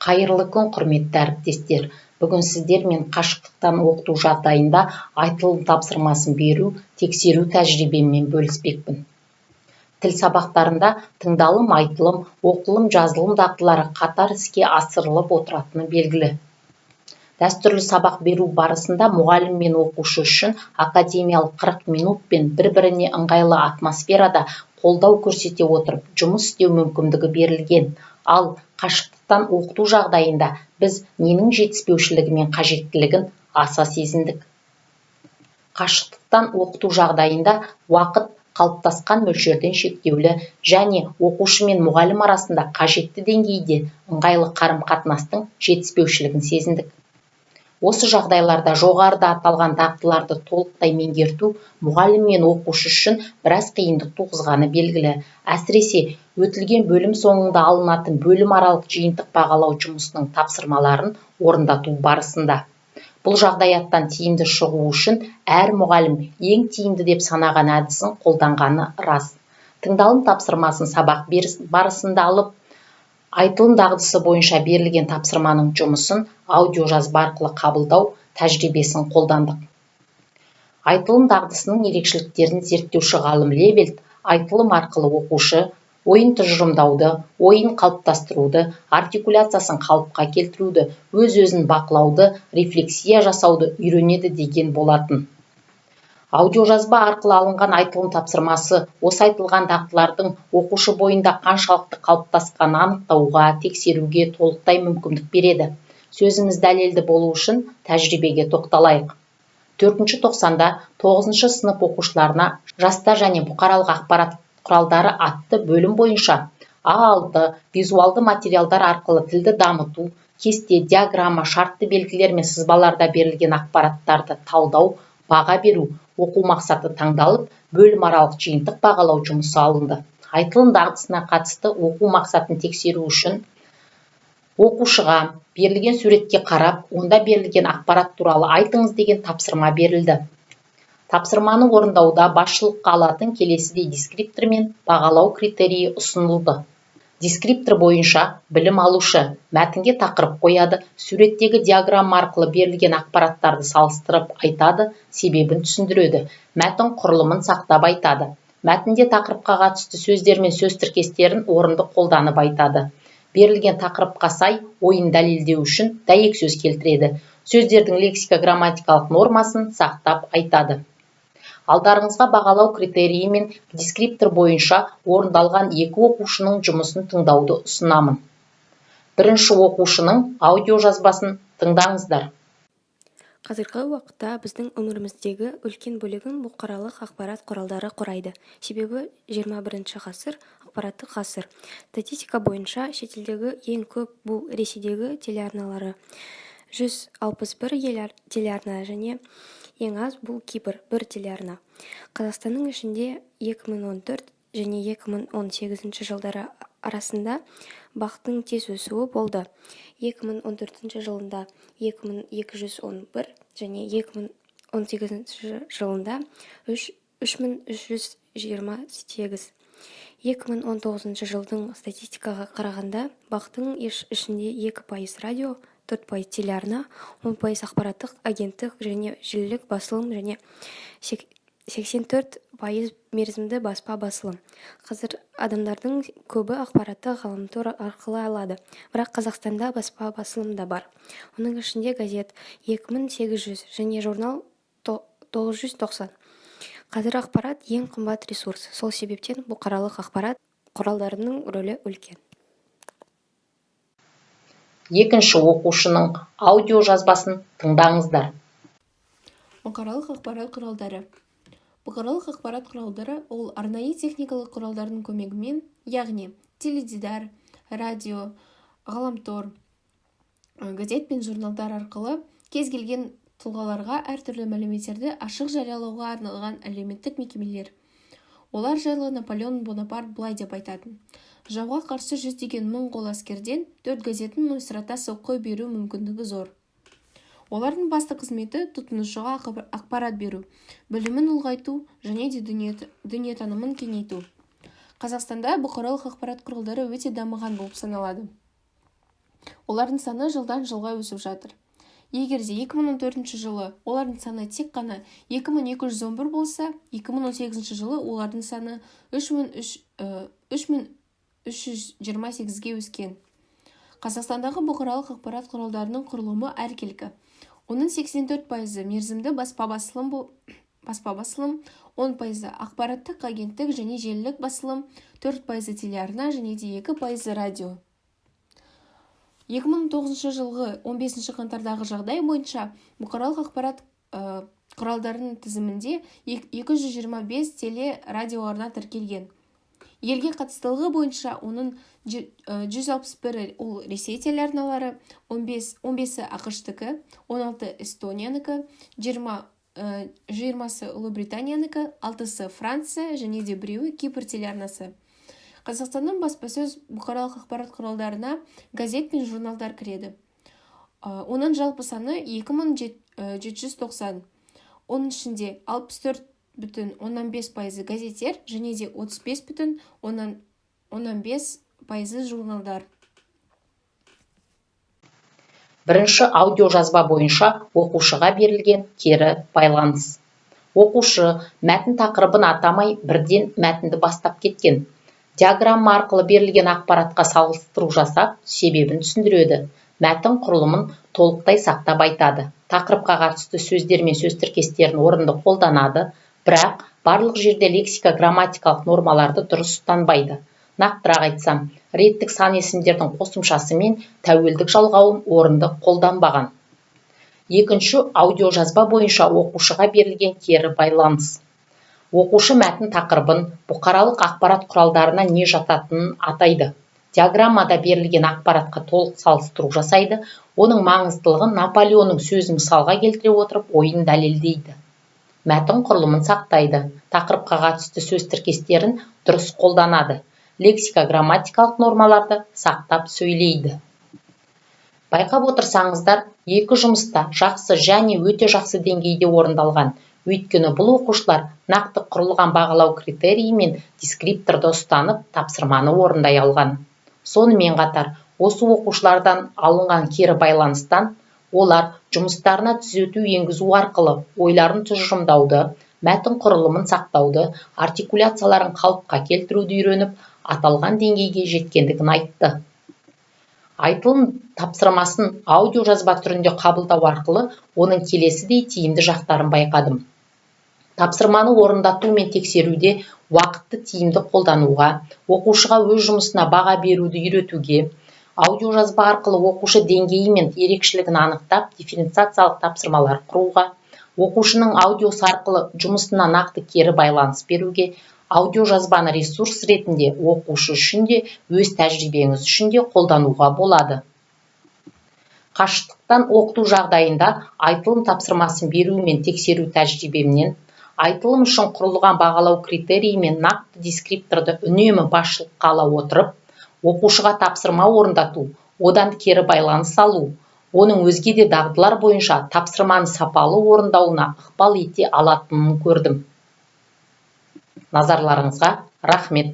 Қайырлы күн, құрметті әріптестер. Бүгін сіздермен қашықтықтан оқыту жағдайында айтылым тапсырмасын беру, тексеру тәжірибеммен бөліспекпін. Тіл сабақтарында тыңдалым, айтылым, оқылым, жазылым дағдылары қатар іске асырылып отыратыны белгілі. Дәстүрлі сабақ беру барысында мұғалім мен оқушы үшін академиялық 40 минутпен бір-біріне ыңғайлы атмосферада қолдау көрсете отырып жұмыс істеу мүмкіндігі берілген. Ал қашықтықтан оқыту жағдайында біз ненің жетіспеушілігі мен қажеттілігін аса сезіндік. Қашықтықтан оқыту жағдайында уақыт қалыптасқан мөлшерден шектеулі және оқушы мен мұғалім арасында қажетті деңгейде ыңғайлы қарым-қатынастың жетіспеушілігін сезіндік. Осы жағдайларда жоғарыда аталған дағдыларды толықтай меңгерту мұғалім мен оқушы үшін біраз қиындық туғызғаны белгілі. Әсіресе өтілген бөлім соңында алынатын бөлім аралық жиынтық бағалау жұмысының тапсырмаларын орындату барысында. Бұл жағдаяттан тиімді шығу үшін әр мұғалім ең тиімді деп санаған әдісін қолданғаны рас. Тыңдалым тапсырмасын сабақ барысында алып, айтылым дағдысы бойынша берілген тапсырманың жұмысын аудиожазба арқылы қабылдау тәжірибесін қолдандық. Айтылым дағдысының ерекшеліктерін зерттеуші ғалым Левельд айтылым арқылы оқушы ойын тұжырымдауды, ойын қалыптастыруды, артикуляциясын қалыпқа келтіруді, өз-өзін бақылауды, рефлексия жасауды үйренеді деген болатын. Аудиожазба арқылы алынған айтылым тапсырмасы осы айтылған дағдылардың оқушы бойында қаншалықты қалыптасқанын анықтауға, тексеруге толықтай мүмкіндік береді. Сөзіміз дәлелді болу үшін тәжірибеге тоқталайық. 4-ші тоқсанда 9-шы сынып оқушыларына жастар және бұқаралық ақпарат құралдары атты бөлім бойынша А6 визуалды материалдар арқылы тілді дамыту, кесте, диаграмма, шартты белгілер мен сызбаларда берілген ақпараттарды талдау, баға беру, оқу мақсаты таңдалып, бөлім аралық жиынтық бағалау жұмысы алынды. Айтылым дағдысына қатысты оқу мақсатын тексеру үшін оқушыға берілген суретке қарап, онда берілген ақпарат туралы айтыңыз деген тапсырма берілді. Тапсырманы орындауда басшылыққа алатын келесідей дескриптор мен бағалау критерийі ұсынылды. Дескриптор бойынша білім алушы мәтінге тақырып қояды, суреттегі диаграмма арқылы берілген ақпараттарды салыстырып айтады, себебін түсіндіреді, мәтін құрылымын сақтап айтады. Мәтінде тақырыпқа қатысты сөздер мен сөз тіркестерін орынды қолданып айтады. Берілген тақырыпқа сай ойын дәлелдеу үшін дәйек сөз келтіреді. Сөздердің лексика-грамматикалық нормасын сақтап айтады. Алдарыңызға бағалау критерийі мен дескриптор бойынша орындалған екі оқушының жұмысын тыңдауды ұсынамын. Бірінші оқушының аудиожазбасын тыңдаңыздар. Қазіргі уақытта біздің өміріміздегі үлкен бөлігін бұқаралық ақпарат құралдары құрайды. Себебі 21-ші ғасыр ақпараттық ғасыр. Статистика бойынша шетелдегі ең көп бұл Ресейдегі телеарналары 161 телеарна және ең аз бұл Кипр 1 телеарна. Қазақстанның ішінде 2014 және 2018 жылдары арасында бақтың тез өсуі болды. 2014 жылында 2211 және 2018 жылында 3328. 2019 жылдың статистикаға қарағанда бақтың ішінде 2% радио, 4% телеарна, 10% ақпараттық агенттік және желілік басылым және 84% мерзімді баспа басылым. Қазір адамдардың көбі ақпаратты ғаламтор арқылы алады, бірақ Қазақстанда баспа басылым да бар. Оның ішінде газет 2800 және журнал 990. Қазір ақпарат ең қымбат ресурс. Сол себептен бұқаралық ақпарат құралдарының рөлі үлкен. Екінші оқушының аудиожазбасын тыңдаңыздар. Бұқаралық ақпарат құралдары. Бұқаралық ақпарат құралдары ол арнайы техникалық құралдардың көмегімен, яғни теледидар, радио, ғаламтор, газет пен журналдар арқылы кез келген тұлғаларға әртүрлі мәліметтерді ашық жариялауға арналған әлеуметтік мекемелер. Олар жайлы Наполеон Бонапарт былай деп айтатын: жауға қарсы 100 мың қол әскерден 4 газетін ойсырата соққы беру мүмкіндігі зор. Олардың басты қызметі тұтынушыға ақпарат беру, білімін ұлғайту және де дүниетанымын кеңейту. Қазақстанда бұқаралық ақпарат құралдары өте дамыған болып саналады. Олардың саны жылдан жылға өсіп жатыр. Егерде 2014 жылы олардың саны тек қана 2211 болса, 2018 жылы олардың саны 3328-ге өскен. Қазақстандағы бұқаралық ақпарат құралдарының құрылымы әркелкі. Оның 84% мерзімді баспа басылым, 10% ақпараттық агенттік және желілік басылым, 4% телеарна және де 2% радио. 2009 жылғы 15 қаңтардағы жағдай бойынша бұқаралық ақпарат құралдарының тізімінде 225 теле-радиоарна тіркелген. Елге қатыстылығы бойынша оның 161 ол Ресей телеарналары, 15-і ақш-тікі, 16-і Эстониянікі, 20-сы Ұлыбританиянікі, 6-сы Франция және де 1-і Кипр телеарнасы. Қазақстанның баспасөз бұқаралық ақпарат құралдарына газет пен журналдар кіреді. Оның жалпы саны 2790. Оның ішінде 64,5% газеттер және де 35,5% журналдар. Бірінші аудиожазба бойынша оқушыға берілген кері байланыс. Оқушы мәтін тақырыбын атамай бірден мәтінді бастап кеткен. Диаграмма арқылы берілген ақпаратқа салыстыру жасап, себебін түсіндіреді. Мәтін құрылымын толықтай сақтап айтады. Тақырыпқа қатысты сөздер мен сөз тіркестерін орынды қолданады, бірақ барлық жерде лексика грамматикалық нормаларды дұрыс ұстанбайды. Нақтырақ айтсам, реттік сан есімдердің қосымшасы мен тәуелдік жалғауын орынды қолданбаған. Екінші аудиожазба бойынша оқушыға берілген кері байланыс. Оқушы мәтін тақырыбын, бұқаралық ақпарат құралдарына не жататынын атайды. Диаграммада берілген ақпаратқа толық салыстыру жасайды, оның маңыздылығын Наполеонның сөзін мысалға келтіре отырып ойын дәлелдейді. Мәтін құрылымын сақтайды, тақырыпқа қатысты сөз тіркестерін дұрыс қолданады, лексика грамматикалық нормаларды сақтап сөйлейді. Байқап отырсаңыздар, екі жұмыста жақсы және өте жақсы деңгейде орындалған. Өйткені бұл оқушылар нақты құрылған бағалау критерийі мен дескрипторды ұстанып, тапсырманы орындай алған. Сонымен қатар, осы оқушылардан алынған кері байланыстан олар жұмыстарына түзету енгізу арқылы ойларын тұжырымдауды, мәтін құрылымын сақтауды, артикуляцияларын қалыпқа келтіруді үйреніп, аталған деңгейге жеткендігін айтты. Айтылым тапсырмасын аудиожазба түрінде қабылдау арқылы оның келесідей тиімді жақтарын байқадым. Тапсырманы орындату мен тексеруде уақытты тиімді қолдануға, оқушыға өз жұмысына баға беруді үйретуге, аудиожазба арқылы оқушы деңгейі мен ерекшелігін анықтап, дифференциациялық тапсырмалар құруға, оқушының аудиосы арқылы жұмысына нақты кері байланыс беруге, аудиожазбаны ресурс ретінде оқушы үшін де, өз тәжірибеңіз үшін де қолдануға болады. Қашықтықтан оқыту жағдайында айтылым тапсырмасын беру мен тексеру тәжірибемнен, айтылым үшін құрылған бағалау критерийі мен нақты дескрипторды үнемі басшылыққа ала отырып, оқушыға тапсырма орындату, одан кері байланыс алу, оның өзге де дағдылар бойынша тапсырманы сапалы орындауына ықпал ете алатынын көрдім. Назарларыңызға рахмет.